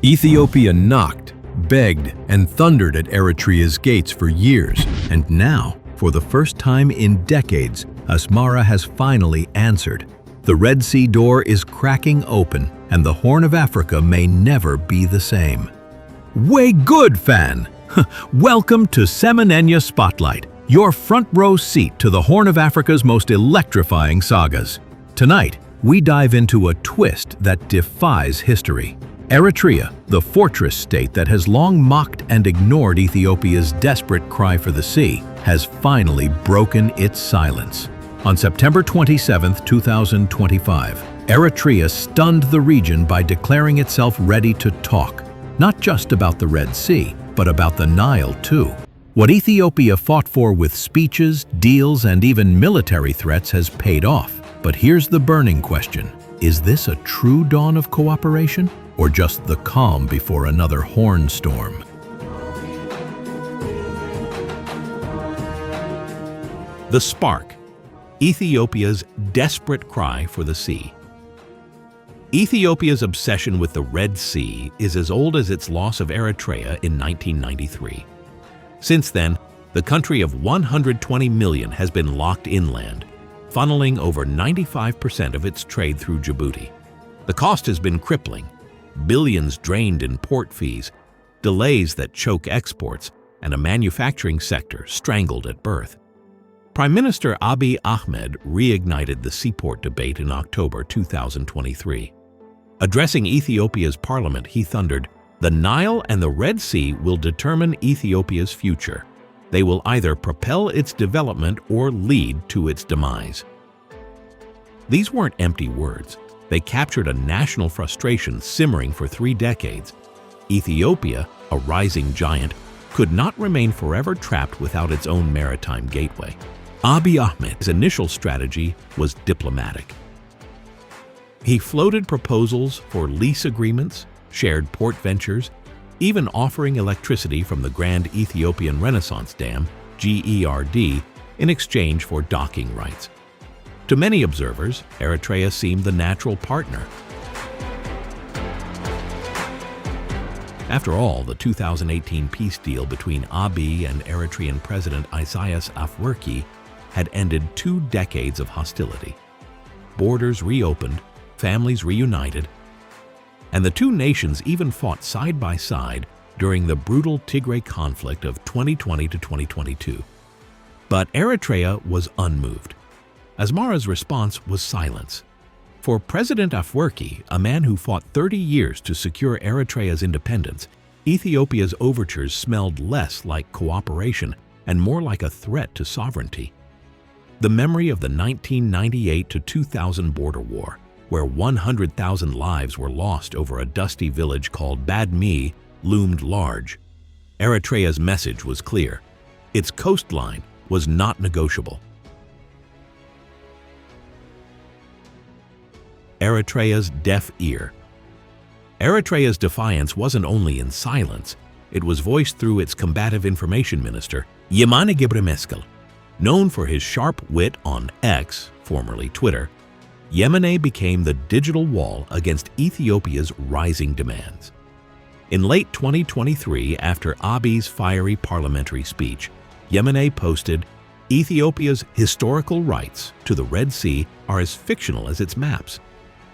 Ethiopia knocked, begged, and thundered at Eritrea's gates for years, and now, for the first time in decades, Asmara has finally answered. The Red Sea door is cracking open, and the Horn of Africa may never be the same. Way good, fan! Welcome to Semonigna Spotlight, your front row seat to the Horn of Africa's most electrifying sagas. Tonight, we dive into a twist that defies history. Eritrea, the fortress state that has long mocked and ignored Ethiopia's desperate cry for the sea, has finally broken its silence. On September 27, 2025, Eritrea stunned the region by declaring itself ready to talk, not just about the Red Sea, but about the Nile too. What Ethiopia fought for with speeches, deals, and even military threats has paid off. But here's the burning question. Is this a true dawn of cooperation, or just the calm before another horn storm? The spark. Ethiopia's desperate cry for the sea. Ethiopia's obsession with the Red Sea is as old as its loss of Eritrea in 1993. Since then, the country of 120 million has been locked inland, funneling over 95% of its trade through Djibouti. The cost has been crippling. Billions drained in port fees, delays that choke exports, and a manufacturing sector strangled at birth. Prime Minister Abiy Ahmed reignited the seaport debate in October 2023. Addressing Ethiopia's parliament, he thundered, "The Nile and the Red Sea will determine Ethiopia's future. They will either propel its development or lead to its demise." These weren't empty words. They captured a national frustration simmering for 3 decades. Ethiopia, a rising giant, could not remain forever trapped without its own maritime gateway. Abiy Ahmed's initial strategy was diplomatic. He floated proposals for lease agreements, shared port ventures, even offering electricity from the Grand Ethiopian Renaissance Dam, GERD, in exchange for docking rights. To many observers, Eritrea seemed the natural partner. After all, the 2018 peace deal between Abiy and Eritrean President Isaias Afwerki had ended 2 decades of hostility. Borders reopened, families reunited, and the two nations even fought side by side during the brutal Tigray conflict of 2020 to 2022. But Eritrea was unmoved. Asmara's response was silence. For President Afwerki, a man who fought 30 years to secure Eritrea's independence, Ethiopia's overtures smelled less like cooperation and more like a threat to sovereignty. The memory of the 1998 to 2000 border war, where 100,000 lives were lost over a dusty village called Badme, loomed large. Eritrea's message was clear. Its coastline was not negotiable. Eritrea's deaf ear. Eritrea's defiance wasn't only in silence, it was voiced through its combative information minister, Yemane Gebremeskel. Known for his sharp wit on X, formerly Twitter, Yemane became the digital wall against Ethiopia's rising demands. In late 2023, after Abiy's fiery parliamentary speech, Yemane posted, "Ethiopia's historical rights to the Red Sea are as fictional as its maps.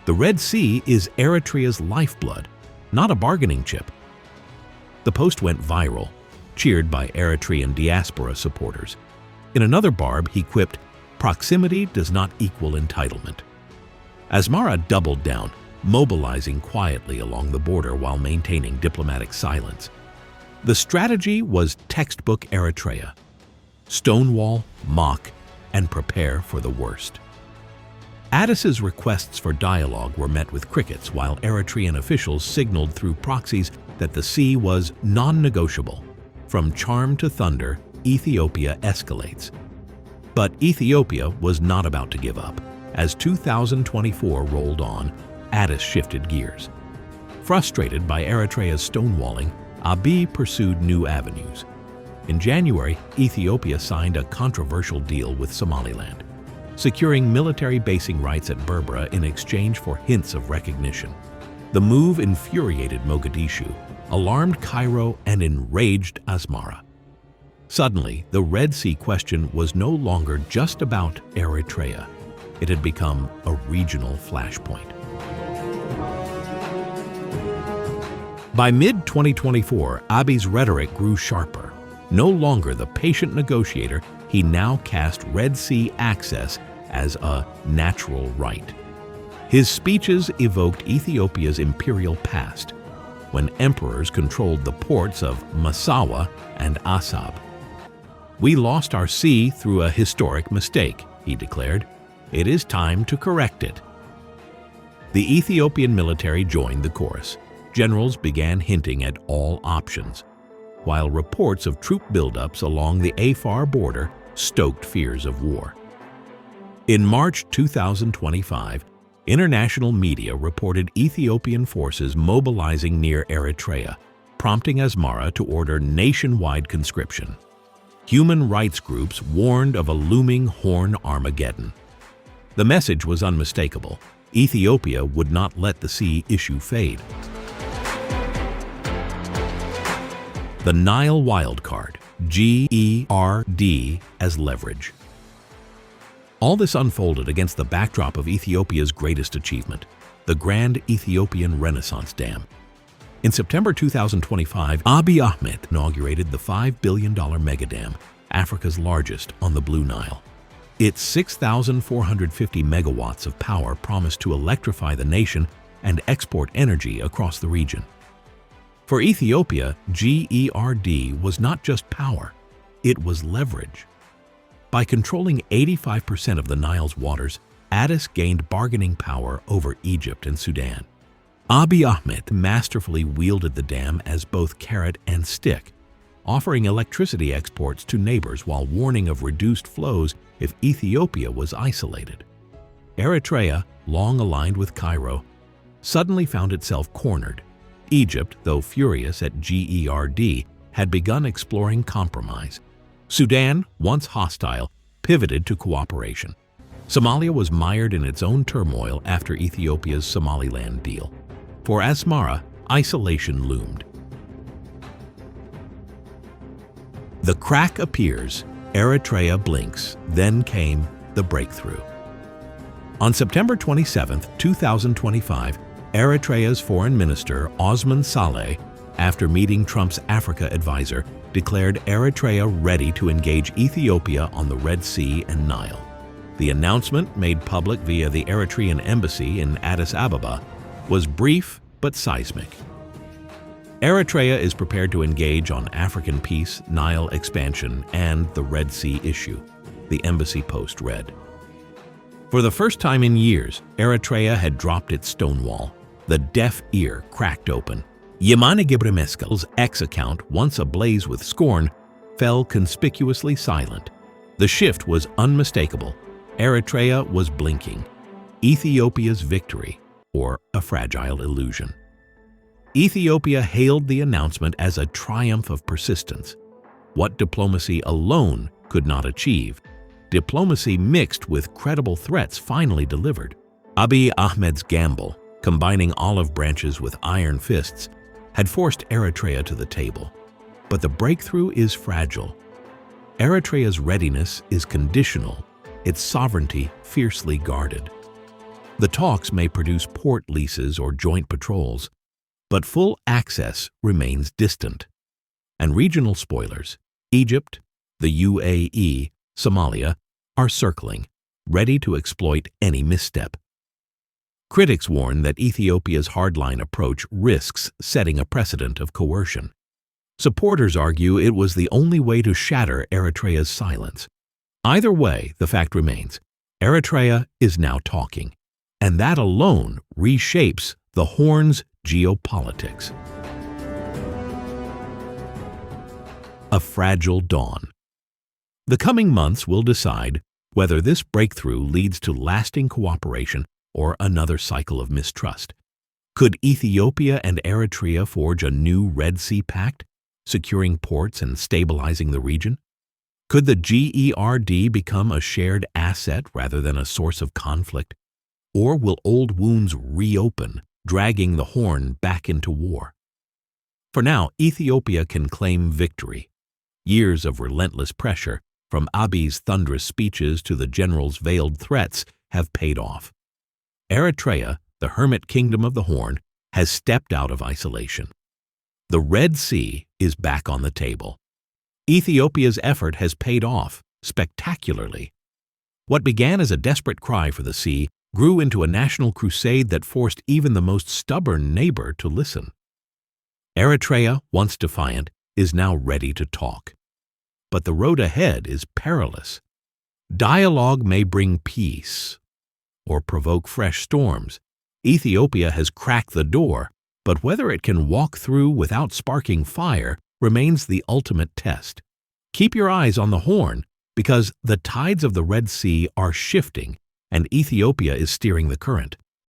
The Red Sea is Eritrea's lifeblood, not a bargaining chip." The post went viral, cheered by Eritrean diaspora supporters. In another barb, he quipped, "Proximity does not equal entitlement." Asmara doubled down, mobilizing quietly along the border while maintaining diplomatic silence. The strategy was textbook Eritrea: stonewall, mock, and prepare for the worst. Addis's requests for dialogue were met with crickets, while Eritrean officials signaled through proxies that the sea was non-negotiable. From charm to thunder, Ethiopia escalates. But Ethiopia was not about to give up. As 2024 rolled on, Addis shifted gears. Frustrated by Eritrea's stonewalling, Abiy pursued new avenues. In January, Ethiopia signed a controversial deal with Somaliland, securing military basing rights at Berbera in exchange for hints of recognition. The move infuriated Mogadishu, alarmed Cairo, and enraged Asmara. Suddenly, the Red Sea question was no longer just about Eritrea. It had become a regional flashpoint. By mid-2024, Abiy's rhetoric grew sharper. No longer the patient negotiator, he now cast Red Sea access as a natural right. His speeches evoked Ethiopia's imperial past, when emperors controlled the ports of Massawa and Assab. "We lost our sea through a historic mistake," he declared. "It is time to correct it." The Ethiopian military joined the chorus. Generals began hinting at all options, while reports of troop buildups along the Afar border stoked fears of war. In March 2025, international media reported Ethiopian forces mobilizing near Eritrea, prompting Asmara to order nationwide conscription. Human rights groups warned of a looming Horn Armageddon. The message was unmistakable. Ethiopia would not let the sea issue fade. The Nile wildcard, GERD, as leverage. All this unfolded against the backdrop of Ethiopia's greatest achievement, the Grand Ethiopian Renaissance Dam. In September 2025, Abiy Ahmed inaugurated the $5 billion megadam, Africa's largest on the Blue Nile. Its 6,450 megawatts of power promised to electrify the nation and export energy across the region. For Ethiopia, GERD was not just power, it was leverage. By controlling 85% of the Nile's waters, Addis gained bargaining power over Egypt and Sudan. Abiy Ahmed masterfully wielded the dam as both carrot and stick, offering electricity exports to neighbors while warning of reduced flows if Ethiopia was isolated. Eritrea, long aligned with Cairo, suddenly found itself cornered. Egypt, though furious at GERD, had begun exploring compromise. Sudan, once hostile, pivoted to cooperation. Somalia was mired in its own turmoil after Ethiopia's Somaliland deal. For Asmara, isolation loomed. The crack appears, Eritrea blinks, then came the breakthrough. On September 27, 2025, Eritrea's Foreign Minister Osman Saleh, after meeting Trump's Africa advisor, declared Eritrea ready to engage Ethiopia on the Red Sea and Nile. The announcement, made public via the Eritrean embassy in Addis Ababa, was brief but seismic. Eritrea is prepared to engage on African peace, Nile expansion, and the Red Sea issue, the embassy post read. For the first time in years, Eritrea had dropped its stonewall. The deaf ear cracked open. Yemane Gebremeskel's X account, once ablaze with scorn, fell conspicuously silent. The shift was unmistakable. Eritrea was blinking. Ethiopia's victory, or a fragile illusion. Ethiopia hailed the announcement as a triumph of persistence. What diplomacy alone could not achieve, diplomacy mixed with credible threats finally delivered. Abiy Ahmed's gamble, combining olive branches with iron fists, had forced Eritrea to the table. But the breakthrough is fragile. Eritrea's readiness is conditional, its sovereignty fiercely guarded. The talks may produce port leases or joint patrols, but full access remains distant. And regional spoilers, Egypt, the UAE, Somalia, are circling, ready to exploit any misstep. Critics warn that Ethiopia's hardline approach risks setting a precedent of coercion. Supporters argue it was the only way to shatter Eritrea's silence. Either way, the fact remains, Eritrea is now talking, and that alone reshapes the Horn's geopolitics. A fragile dawn. The coming months will decide whether this breakthrough leads to lasting cooperation or another cycle of mistrust. Could Ethiopia and Eritrea forge a new Red Sea pact, securing ports and stabilizing the region? Could the GERD become a shared asset rather than a source of conflict? Or will old wounds reopen, dragging the Horn back into war. For now, Ethiopia can claim victory. Years of relentless pressure, from Abiy's thunderous speeches to the general's veiled threats, have paid off. Eritrea, the hermit kingdom of the Horn, has stepped out of isolation. The Red Sea is back on the table. Ethiopia's effort has paid off spectacularly. What began as a desperate cry for the sea grew into a national crusade that forced even the most stubborn neighbor to listen. Eritrea, once defiant, is now ready to talk. But the road ahead is perilous. Dialogue may bring peace or provoke fresh storms. Ethiopia has cracked the door, but whether it can walk through without sparking fire remains the ultimate test. Keep your eyes on the Horn, because the tides of the Red Sea are shifting and Ethiopia is steering the current.